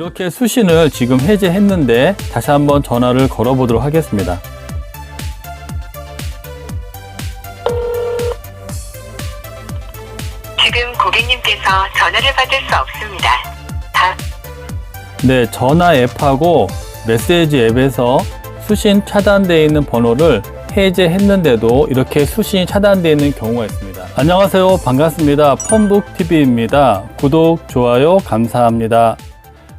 이렇게 수신을 지금 해제했는데 다시 한번 전화를 걸어보도록 하겠습니다. 지금 고객님께서 전화를 받을 수 없습니다. 네, 전화 앱하고 메시지 앱에서 수신 차단되어 있는 번호를 해제했는데도 이렇게 수신이 차단되어 있는 경우가 있습니다. 안녕하세요. 반갑습니다. 펌북TV입니다. 구독, 좋아요 감사합니다.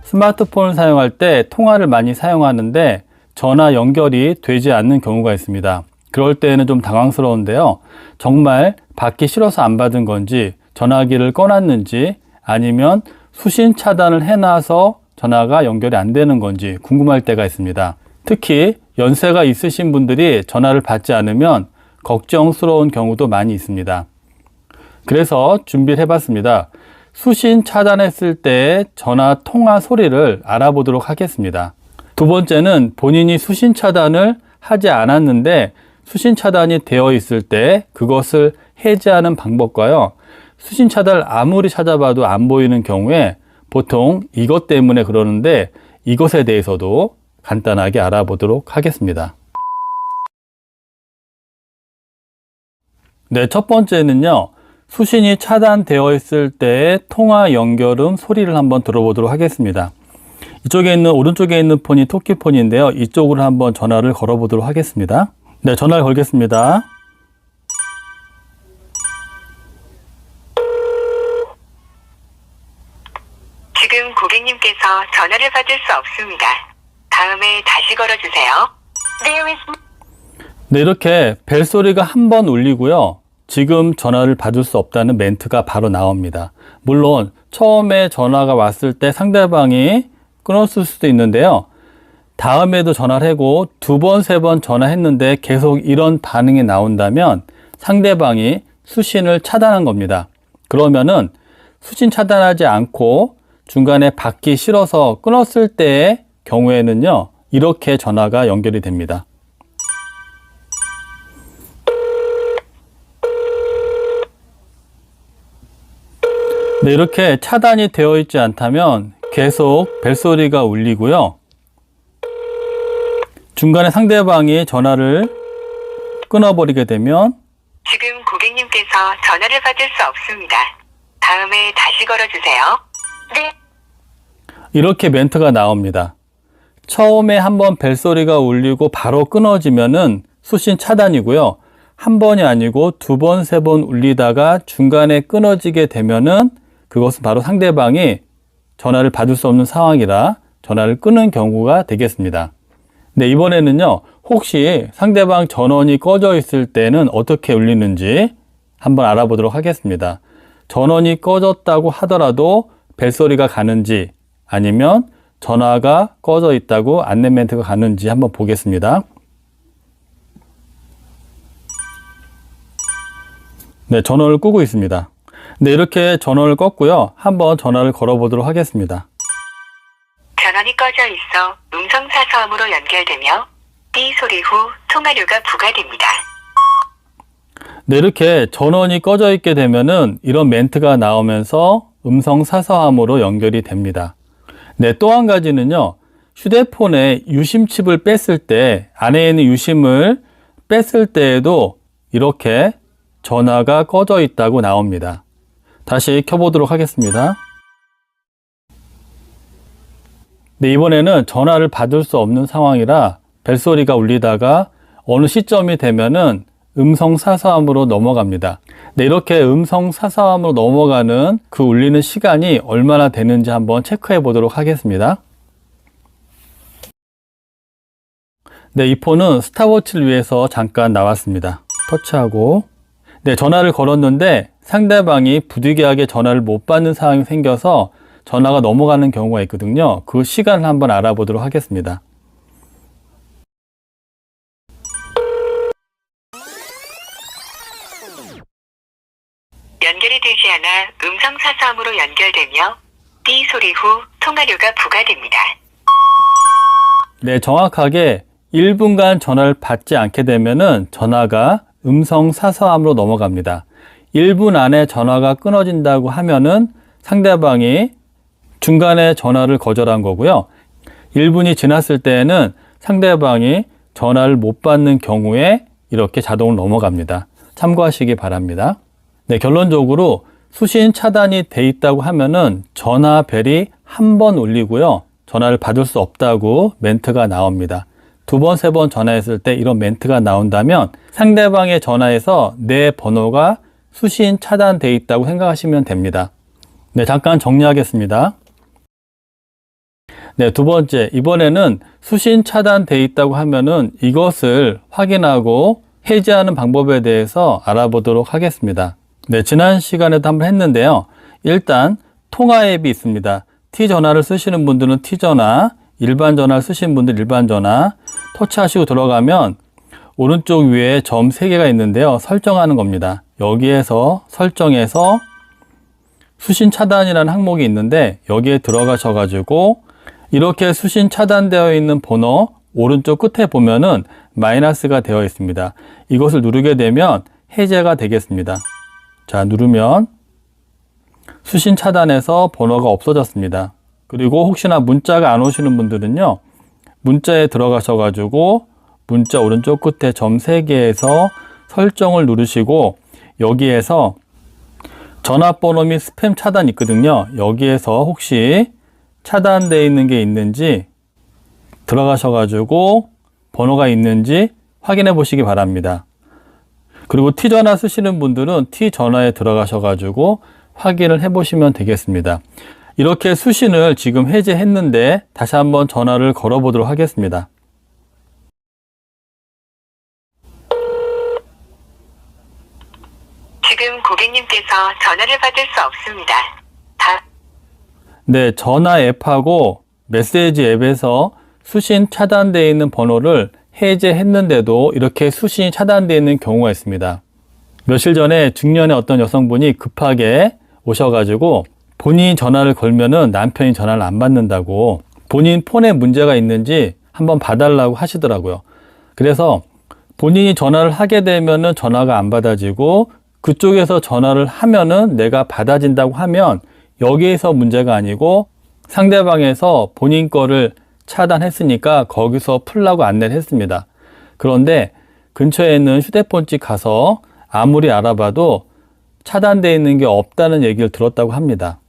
스마트폰을 사용할 때 통화를 많이 사용하는데 전화 연결이 되지 않는 경우가 있습니다. 그럴 때는 좀 당황스러운데요. 정말 받기 싫어서 안 받은 건지, 전화기를 꺼놨는지, 아니면 수신 차단을 해놔서 전화가 연결이 안 되는 건지 궁금할 때가 있습니다. 특히 연세가 있으신 분들이 전화를 받지 않으면 걱정스러운 경우도 많이 있습니다. 그래서 준비를 해봤습니다. 수신 차단했을 때 전화 통화 소리를 알아보도록 하겠습니다. 두 번째는 본인이 수신 차단을 하지 않았는데 수신 차단이 되어 있을 때 그것을 해제하는 방법과요. 수신 차단을 아무리 찾아봐도 안 보이는 경우에 보통 이것 때문에 그러는데 이것에 대해서도 간단하게 알아보도록 하겠습니다. 네, 첫 번째는요. 수신이 차단되어 있을 때의 통화 연결음 소리를 한번 들어보도록 하겠습니다. 이쪽에 있는 오른쪽에 있는 폰이 토끼폰인데요. 이쪽으로 한번 전화를 걸어보도록 하겠습니다. 네, 전화를 걸겠습니다. 지금 고객님께서 전화를 받을 수 없습니다. 다음에 다시 걸어주세요. 네, 이렇게 벨소리가 한 번 울리고요. 지금 전화를 받을 수 없다는 멘트가 바로 나옵니다. 물론 처음에 전화가 왔을 때 상대방이 끊었을 수도 있는데요. 다음에도 전화를 하고 두 번, 세 번 전화했는데 계속 이런 반응이 나온다면 상대방이 수신을 차단한 겁니다. 그러면은 수신 차단하지 않고 중간에 받기 싫어서 끊었을 때의 경우에는요. 이렇게 전화가 연결이 됩니다. 네, 이렇게 차단이 되어 있지 않다면 계속 벨소리가 울리고요. 중간에 상대방이 전화를 끊어버리게 되면 지금 고객님께서 전화를 받을 수 없습니다. 다음에 다시 걸어주세요. 네. 이렇게 멘트가 나옵니다. 처음에 한번 벨소리가 울리고 바로 끊어지면은 수신 차단이고요. 한 번이 아니고 두 번, 세 번 울리다가 중간에 끊어지게 되면은 그것은 바로 상대방이 전화를 받을 수 없는 상황이라 전화를 끊는 경우가 되겠습니다. 네, 이번에는요. 혹시 상대방 전원이 꺼져 있을 때는 어떻게 울리는지 한번 알아보도록 하겠습니다. 전원이 꺼졌다고 하더라도 벨소리가 가는지 아니면 전화가 꺼져 있다고 안내 멘트가 가는지 한번 보겠습니다. 네, 전원을 끄고 있습니다. 네, 이렇게 전원을 껐고요. 한번 전화를 걸어보도록 하겠습니다. 전원이 꺼져 있어 음성 사서함으로 연결되며 삐 소리 후 통화료가 부과됩니다. 네, 이렇게 전원이 꺼져 있게 되면은 이런 멘트가 나오면서 음성 사서함으로 연결이 됩니다. 네, 또 한 가지는요. 휴대폰에 유심칩을 뺐을 때 안에 있는 유심을 뺐을 때에도 이렇게 전화가 꺼져 있다고 나옵니다. 다시 켜보도록 하겠습니다. 네, 이번에는 전화를 받을 수 없는 상황이라 벨소리가 울리다가 어느 시점이 되면은 음성 사서함으로 넘어갑니다. 네, 이렇게 음성 사서함으로 넘어가는 그 울리는 시간이 얼마나 되는지 한번 체크해 보도록 하겠습니다. 네, 이 폰은 스탑워치를 위해서 잠깐 나왔습니다. 터치하고 네, 전화를 걸었는데 상대방이 부득이하게 전화를 못 받는 상황이 생겨서 전화가 넘어가는 경우가 있거든요. 그 시간을 한번 알아보도록 하겠습니다. 연결이 되지 않아 음성 사서함으로 연결되며 삐 소리 후 통화료가 부과됩니다. 네, 정확하게 1분간 전화를 받지 않게 되면은 전화가 음성 사서함으로 넘어갑니다. 1분 안에 전화가 끊어진다고 하면은 상대방이 중간에 전화를 거절한 거고요. 1분이 지났을 때에는 상대방이 전화를 못 받는 경우에 이렇게 자동으로 넘어갑니다. 참고하시기 바랍니다. 네, 결론적으로 수신 차단이 돼 있다고 하면은 전화 벨이 한 번 울리고요. 전화를 받을 수 없다고 멘트가 나옵니다. 2번, 3번 전화했을 때 이런 멘트가 나온다면 상대방의 전화에서 내 번호가 수신 차단돼 있다고 생각하시면 됩니다. 네, 잠깐 정리하겠습니다. 네, 2번째, 이번에는 수신 차단돼 있다고 하면은 이것을 확인하고 해지하는 방법에 대해서 알아보도록 하겠습니다. 네, 지난 시간에도 한번 했는데요. 일단 통화 앱이 있습니다. T전화를 쓰시는 분들은 T전화, 일반 전화를 쓰시는 분들 일반 전화, 터치하시고 들어가면 오른쪽 위에 점 3개가 있는데요. 설정하는 겁니다. 여기에서 설정해서 수신 차단이라는 항목이 있는데 여기에 들어가셔가지고 이렇게 수신 차단되어 있는 번호 오른쪽 끝에 보면은 마이너스가 되어 있습니다. 이것을 누르게 되면 해제가 되겠습니다. 자, 누르면 수신 차단에서 번호가 없어졌습니다. 그리고 혹시나 문자가 안 오시는 분들은요, 문자에 들어가셔가지고 문자 오른쪽 끝에 점 3개에서 설정을 누르시고 여기에서 전화번호 및 스팸 차단 있거든요. 여기에서 혹시 차단되어 있는 게 있는지 들어가셔가지고 번호가 있는지 확인해 보시기 바랍니다. 그리고 T전화 쓰시는 분들은 T전화에 들어가셔가지고 확인을 해 보시면 되겠습니다. 이렇게 수신을 지금 해제했는데 다시 한번 전화를 걸어 보도록 하겠습니다. 지금 고객님께서 전화를 받을 수 없습니다. 네, 전화 앱하고 메시지 앱에서 수신 차단되어 있는 번호를 해제했는데도 이렇게 수신이 차단되어 있는 경우가 있습니다. 며칠 전에 중년의 어떤 여성분이 급하게 오셔가지고 본인이 전화를 걸면은 남편이 전화를 안 받는다고 본인 폰에 문제가 있는지 한번 봐달라고 하시더라고요. 그래서 본인이 전화를 하게 되면은 전화가 안 받아지고 그쪽에서 전화를 하면은 내가 받아진다고 하면 여기에서 문제가 아니고 상대방에서 본인 거를 차단했으니까 거기서 풀라고 안내를 했습니다. 그런데 근처에 있는 휴대폰집 가서 아무리 알아봐도 차단되어 있는 게 없다는 얘기를 들었다고 합니다.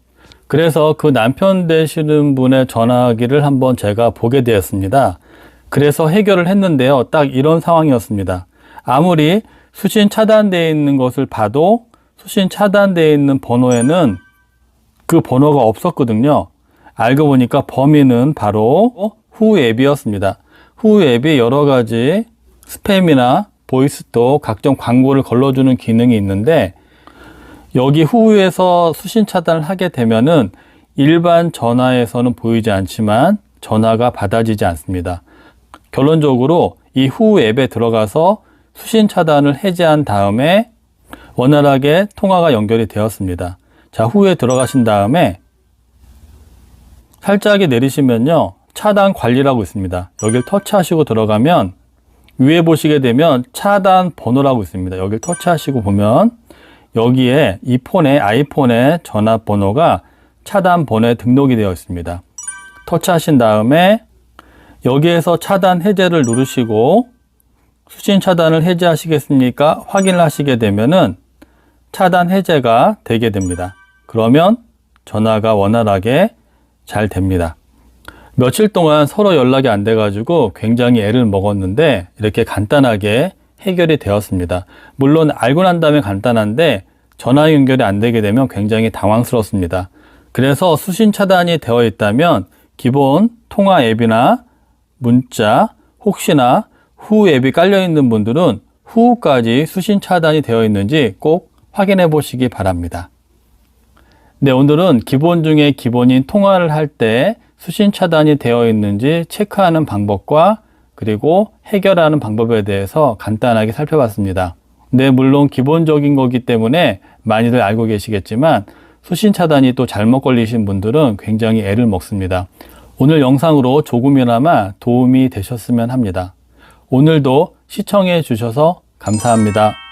그래서 그 남편 되시는 분의 전화기를 한번 제가 보게 되었습니다. 그래서 해결을 했는데요. 딱 이런 상황이었습니다. 아무리 수신 차단되어 있는 것을 봐도 수신 차단되어 있는 번호에는 그 번호가 없었거든요. 알고 보니까 범인은 바로 후 앱이었습니다. 후 앱이 여러 가지 스팸이나 보이스톡 각종 광고를 걸러주는 기능이 있는데 여기 후에서 수신 차단을 하게 되면은 일반 전화에서는 보이지 않지만 전화가 받아지지 않습니다. 결론적으로 이 후 앱에 들어가서 수신 차단을 해제한 다음에 원활하게 통화가 연결이 되었습니다. 자, 후에 들어가신 다음에 살짝이 내리시면요, 차단 관리라고 있습니다. 여기를 터치하시고 들어가면 위에 보시게 되면 차단 번호라고 있습니다. 여기를 터치하시고 보면 여기에 이 폰에 아이폰의 전화번호가 차단 번호에 등록이 되어 있습니다. 터치하신 다음에 여기에서 차단 해제를 누르시고 수신 차단을 해제하시겠습니까? 확인을 하시게 되면은 차단 해제가 되게 됩니다. 그러면 전화가 원활하게 잘 됩니다. 며칠 동안 서로 연락이 안 돼가지고 굉장히 애를 먹었는데 이렇게 간단하게 해결이 되었습니다. 물론 알고 난 다음에 간단한데 전화 연결이 안 되게 되면 굉장히 당황스럽습니다. 그래서 수신 차단이 되어 있다면 기본 통화 앱이나 문자, 혹시나 후 앱이 깔려 있는 분들은 후까지 수신 차단이 되어 있는지 꼭 확인해 보시기 바랍니다. 네, 오늘은 기본 중에 기본인 통화를 할 때 수신 차단이 되어 있는지 체크하는 방법과 그리고 해결하는 방법에 대해서 간단하게 살펴봤습니다. 네, 물론 기본적인 거기 때문에 많이들 알고 계시겠지만 수신 차단이 또 잘못 걸리신 분들은 굉장히 애를 먹습니다. 오늘 영상으로 조금이나마 도움이 되셨으면 합니다. 오늘도 시청해 주셔서 감사합니다.